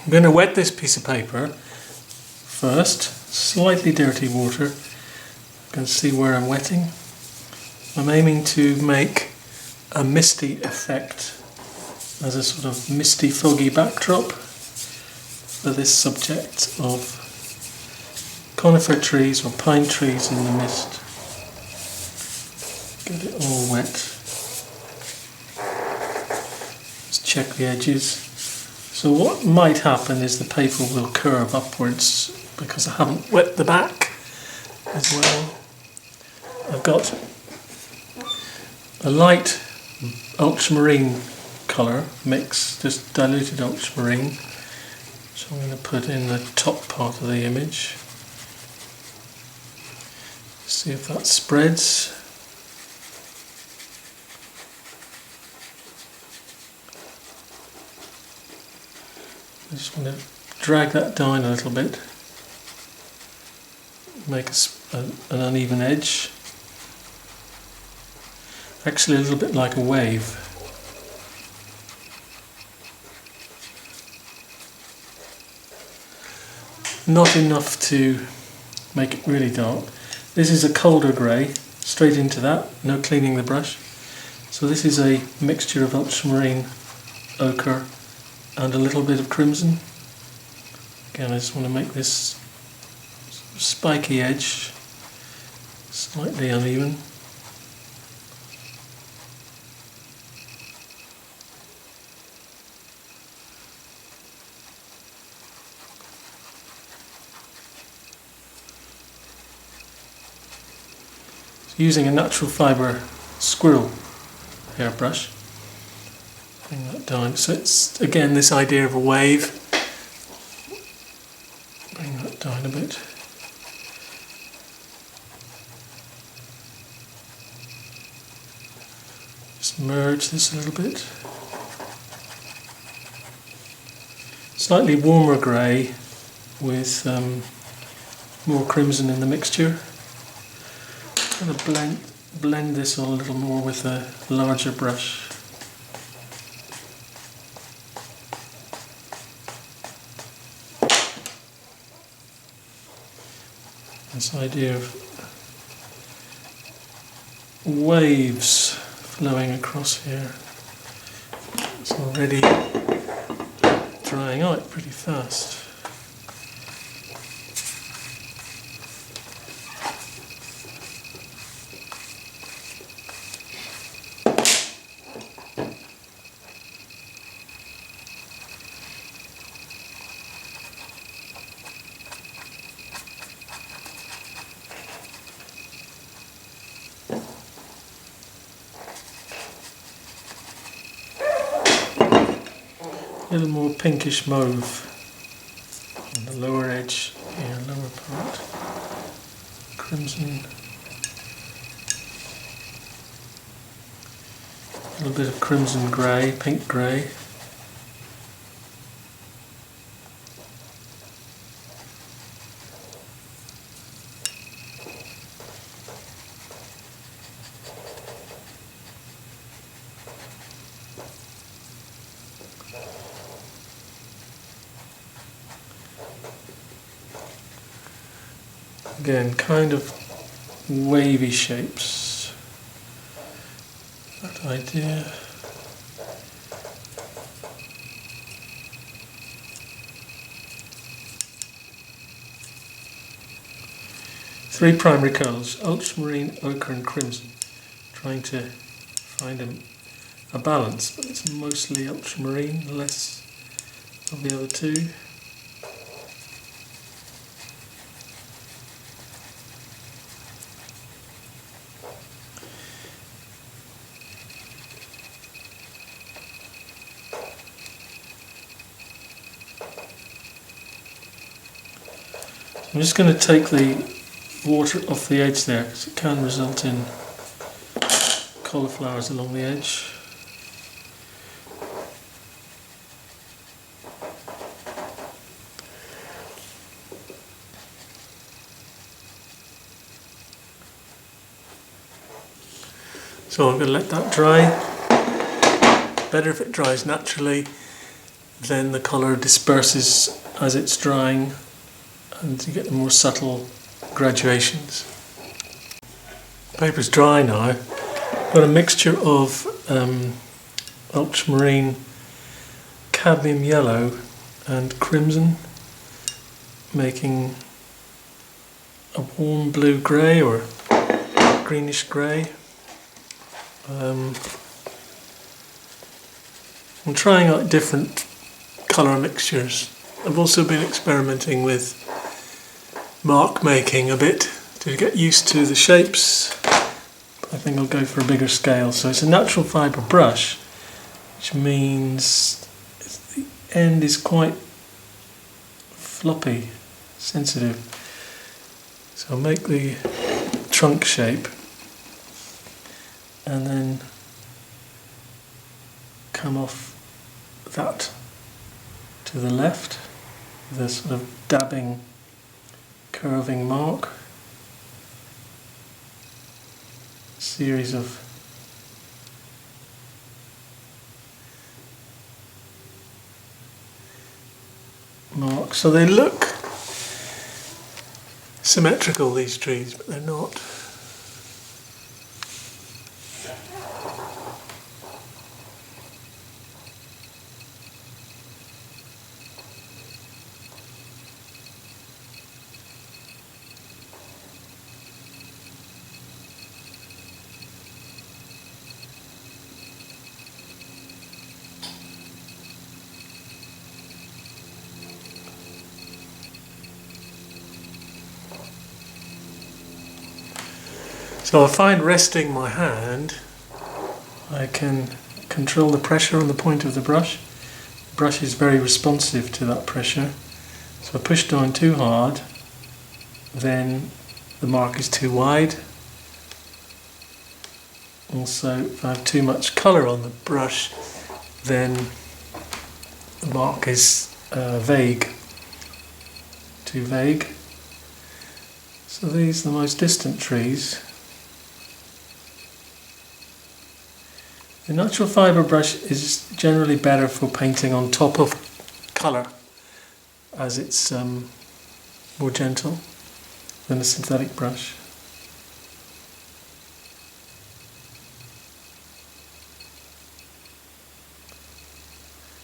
I'm going to wet this piece of paper first, slightly dirty water. You can see where I'm wetting. I'm aiming to make a misty effect as a sort of misty, foggy backdrop for this subject of conifer trees or pine trees in the mist. Get it all wet. Let's check the edges. So what might happen is the paper will curve upwards because I haven't wet the back as well. I've got a light ultramarine colour mix, just diluted ultramarine, which I'm going to put in the top part of the image. See if that spreads. I just want to drag that down a little bit, make an uneven edge, actually a little bit like a wave. Not enough to make it really dark. This is a colder grey, straight into that, no cleaning the brush. So this is a mixture of ultramarine, ochre and a little bit of crimson. Again, I just want to make this spiky edge slightly uneven. Using a natural fibre squirrel hairbrush. Bring that down. So it's again this idea of a wave. Bring that down a bit. Just merge this a little bit. Slightly warmer grey with more crimson in the mixture. I'm going to blend this a little more with a larger brush. This idea of waves flowing across here. It's already drying out pretty fast. A little more pinkish mauve on the lower edge here, lower part. Crimson. A little bit of crimson grey, pink grey. Again, kind of wavy shapes. That idea. Three primary colours, ultramarine, ochre and crimson. Trying to find a balance, but it's mostly ultramarine, less of the other two. I'm just going to take the water off the edge there because it can result in cauliflowers along the edge. So I'm going to let that dry. Better if it dries naturally. then the colour disperses as it's drying and you get the more subtle graduations. The paper's dry now. I've got a mixture of ultramarine, cadmium yellow and crimson, making a warm blue grey or greenish grey. I'm trying out different colour mixtures. I've also been experimenting with mark making a bit to get used to the shapes. I think I'll go for a bigger scale. So it's a natural fibre brush, which means the end is quite floppy, sensitive. So I'll make the trunk shape and then come off that to the left with a sort of dabbing, curving mark. Series of marks. So they look symmetrical, these trees, but they're not. So I find resting my hand, I can control the pressure on the point of the brush. The brush is very responsive to that pressure. So I push down too hard, then the mark is too wide. Also, if I have too much colour on the brush, then the mark is vague, too vague. So these are the most distant trees. The natural fibre brush is generally better for painting on top of colour, as it's more gentle than a synthetic brush.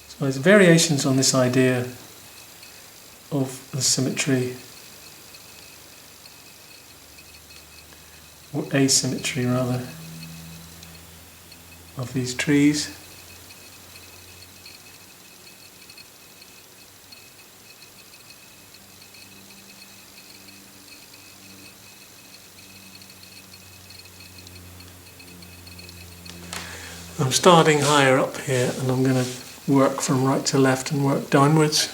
So there's variations on this idea of the symmetry, or asymmetry rather, of these trees. I'm starting higher up here and I'm going to work from right to left and work downwards.